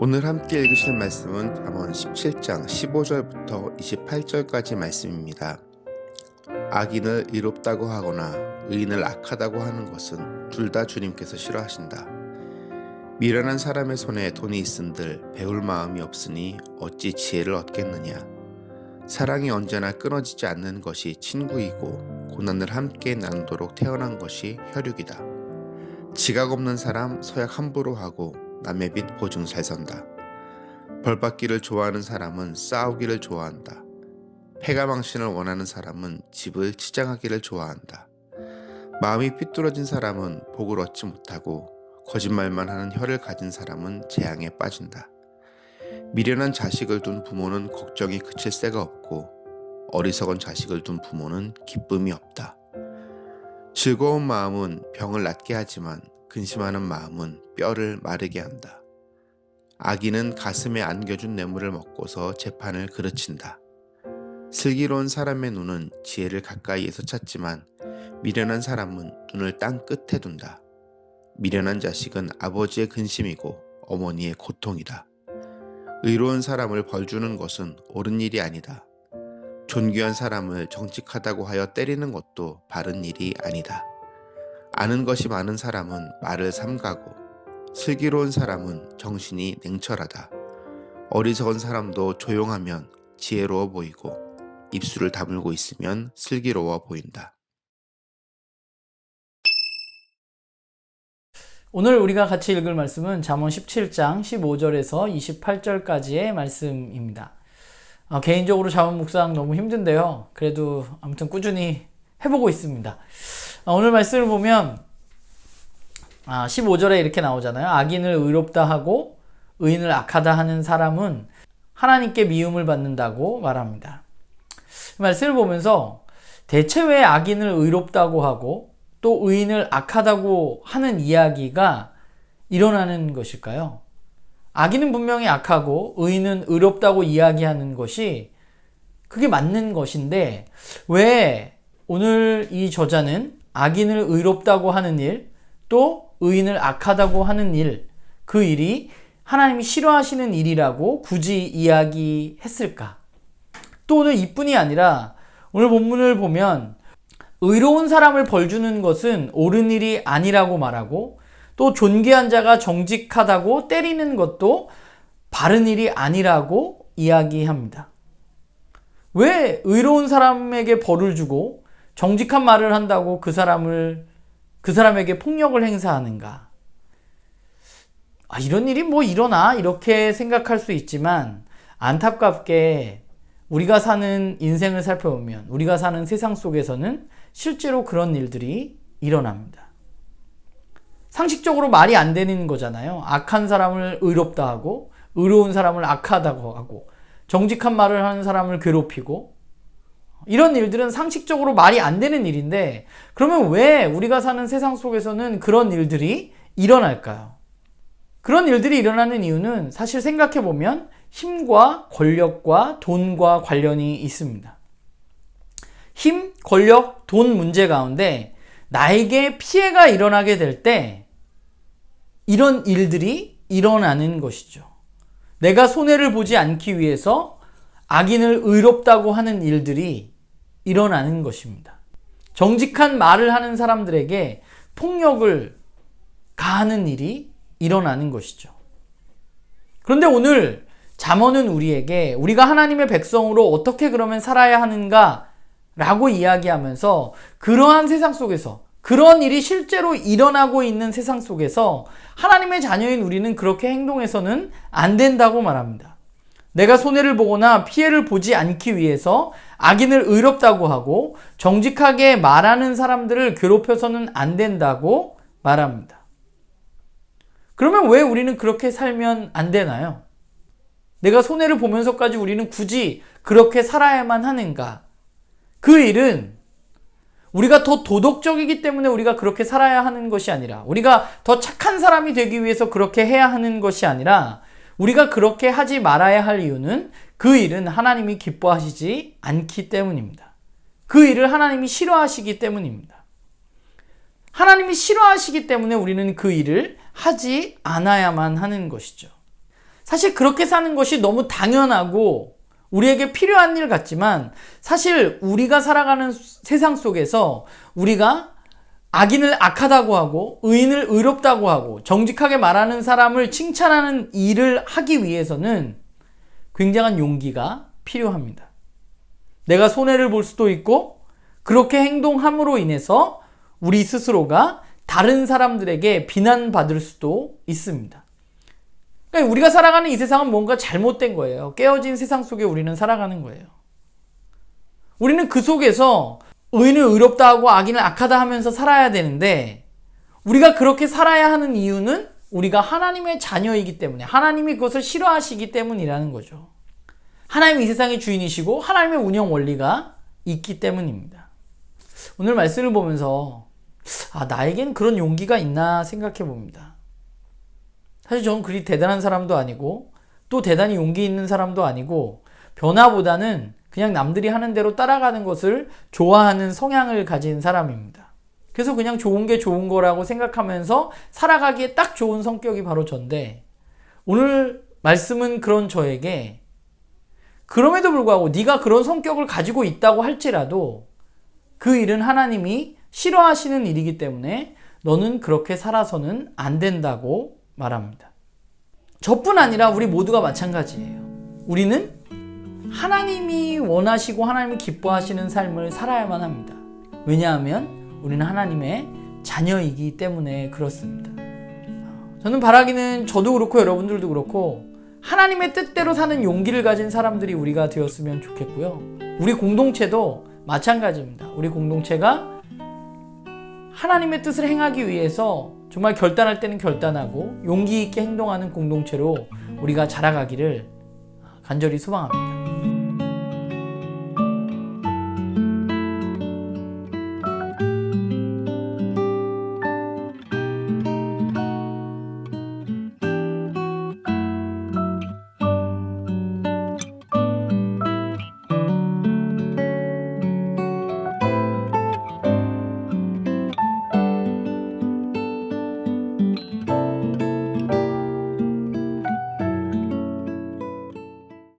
오늘 함께 읽으실 말씀은 잠언 17장 15절부터 28절까지 말씀입니다. 악인을 의롭다고 하거나 의인을 악하다고 하는 것은 둘 다 주님께서 싫어하신다. 미련한 사람의 손에 돈이 있은들 배울 마음이 없으니 어찌 지혜를 얻겠느냐. 사랑이 언제나 끊어지지 않는 것이 친구이고 고난을 함께 나누도록 태어난 것이 혈육이다. 지각 없는 사람 서약 함부로 하고 남의 빚 보증 잘 선다. 벌받기를 좋아하는 사람은 싸우기를 좋아한다. 패가망신을 원하는 사람은 집을 치장하기를 좋아한다. 마음이 삐뚤어진 사람은 복을 얻지 못하고 거짓말만 하는 혀를 가진 사람은 재앙에 빠진다. 미련한 자식을 둔 부모는 걱정이 그칠 새가 없고 어리석은 자식을 둔 부모는 기쁨이 없다. 즐거운 마음은 병을 낫게 하지만 근심하는 마음은 뼈를 마르게 한다. 악인은 가슴에 안겨준 뇌물을 먹고서 재판을 그르친다. 슬기로운 사람의 눈은 지혜를 가까이에서 찾지만 미련한 사람은 눈을 땅 끝에 둔다. 미련한 자식은 아버지의 근심이고 어머니의 고통이다. 의로운 사람을 벌주는 것은 옳은 일이 아니다. 존귀한 사람을 정직하다고 하여 때리는 것도 바른 일이 아니다. 아는 것이 많은 사람은 말을 삼가고 슬기로운 사람은 정신이 냉철하다. 어리석은 사람도 조용하면 지혜로워 보이고 입술을 다물고 있으면 슬기로워 보인다. 오늘 우리가 같이 읽을 말씀은 잠언 17장 15절에서 28절까지의 말씀입니다. 개인적으로 잠언 묵상 너무 힘든데요. 그래도 아무튼 꾸준히 해보고 있습니다. 오늘 말씀을 보면 15절에 이렇게 나오잖아요. 악인을 의롭다 하고 의인을 악하다 하는 사람은 하나님께 미움을 받는다고 말합니다. 말씀을 보면서 대체 왜 악인을 의롭다고 하고 또 의인을 악하다고 하는 이야기가 일어나는 것일까요? 악인은 분명히 악하고 의인은 의롭다고 이야기하는 것이 그게 맞는 것인데 왜 오늘 이 저자는 악인을 의롭다고 하는 일, 또 의인을 악하다고 하는 일, 그 일이 하나님이 싫어하시는 일이라고 굳이 이야기했을까? 또 오늘 이뿐이 아니라 오늘 본문을 보면 의로운 사람을 벌주는 것은 옳은 일이 아니라고 말하고 또 존귀한 자가 정직하다고 때리는 것도 바른 일이 아니라고 이야기합니다. 왜 의로운 사람에게 벌을 주고 정직한 말을 한다고 그 사람에게 폭력을 행사하는가? 이런 일이 뭐 일어나? 이렇게 생각할 수 있지만 안타깝게 우리가 사는 인생을 살펴보면 우리가 사는 세상 속에서는 실제로 그런 일들이 일어납니다. 상식적으로 말이 안 되는 거잖아요. 악한 사람을 의롭다 하고 의로운 사람을 악하다고 하고 정직한 말을 하는 사람을 괴롭히고 이런 일들은 상식적으로 말이 안 되는 일인데 그러면 왜 우리가 사는 세상 속에서는 그런 일들이 일어날까요? 그런 일들이 일어나는 이유는 사실 생각해보면 힘과 권력과 돈과 관련이 있습니다. 힘, 권력, 돈 문제 가운데 나에게 피해가 일어나게 될 때 이런 일들이 일어나는 것이죠. 내가 손해를 보지 않기 위해서 악인을 의롭다고 하는 일들이 일어나는 것입니다. 정직한 말을 하는 사람들에게 폭력을 가하는 일이 일어나는 것이죠. 그런데 오늘 잠언은 우리에게 우리가 하나님의 백성으로 어떻게 그러면 살아야 하는가 라고 이야기하면서 그러한 세상 속에서, 그런 일이 실제로 일어나고 있는 세상 속에서 하나님의 자녀인 우리는 그렇게 행동해서는 안 된다고 말합니다. 내가 손해를 보거나 피해를 보지 않기 위해서 악인을 의롭다고 하고 정직하게 말하는 사람들을 괴롭혀서는 안 된다고 말합니다. 그러면 왜 우리는 그렇게 살면 안 되나요? 내가 손해를 보면서까지 우리는 굳이 그렇게 살아야만 하는가? 그 일은 우리가 더 도덕적이기 때문에 우리가 그렇게 살아야 하는 것이 아니라, 우리가 더 착한 사람이 되기 위해서 그렇게 해야 하는 것이 아니라, 우리가 그렇게 하지 말아야 할 이유는 그 일은 하나님이 기뻐하시지 않기 때문입니다. 그 일을 하나님이 싫어하시기 때문입니다. 하나님이 싫어하시기 때문에 우리는 그 일을 하지 않아야만 하는 것이죠. 사실 그렇게 사는 것이 너무 당연하고 우리에게 필요한 일 같지만, 사실 우리가 살아가는 세상 속에서 우리가 악인을 악하다고 하고 의인을 의롭다고 하고 정직하게 말하는 사람을 칭찬하는 일을 하기 위해서는 굉장한 용기가 필요합니다. 내가 손해를 볼 수도 있고, 그렇게 행동함으로 인해서 우리 스스로가 다른 사람들에게 비난받을 수도 있습니다. 그러니까 우리가 살아가는 이 세상은 뭔가 잘못된 거예요. 깨어진 세상 속에 우리는 살아가는 거예요. 우리는 그 속에서 의인을 의롭다 하고 악인을 악하다 하면서 살아야 되는데, 우리가 그렇게 살아야 하는 이유는 우리가 하나님의 자녀이기 때문에, 하나님이 그것을 싫어하시기 때문이라는 거죠. 하나님이 이 세상의 주인이시고 하나님의 운영 원리가 있기 때문입니다. 오늘 말씀을 보면서 나에겐 그런 용기가 있나 생각해 봅니다. 사실 저는 그리 대단한 사람도 아니고 또 대단히 용기 있는 사람도 아니고, 변화보다는 그냥 남들이 하는 대로 따라가는 것을 좋아하는 성향을 가진 사람입니다. 그래서 그냥 좋은 게 좋은 거라고 생각하면서 살아가기에 딱 좋은 성격이 바로 전데, 오늘 말씀은 그런 저에게 그럼에도 불구하고 네가 그런 성격을 가지고 있다고 할지라도 그 일은 하나님이 싫어하시는 일이기 때문에 너는 그렇게 살아서는 안 된다고 말합니다. 저뿐 아니라 우리 모두가 마찬가지예요. 우리는 하나님이 원하시고 하나님이 기뻐하시는 삶을 살아야만 합니다. 왜냐하면 우리는 하나님의 자녀이기 때문에 그렇습니다. 저는 바라기는 저도 그렇고 여러분들도 그렇고 하나님의 뜻대로 사는 용기를 가진 사람들이 우리가 되었으면 좋겠고요. 우리 공동체도 마찬가지입니다. 우리 공동체가 하나님의 뜻을 행하기 위해서 정말 결단할 때는 결단하고 용기 있게 행동하는 공동체로 우리가 자라가기를 간절히 소망합니다.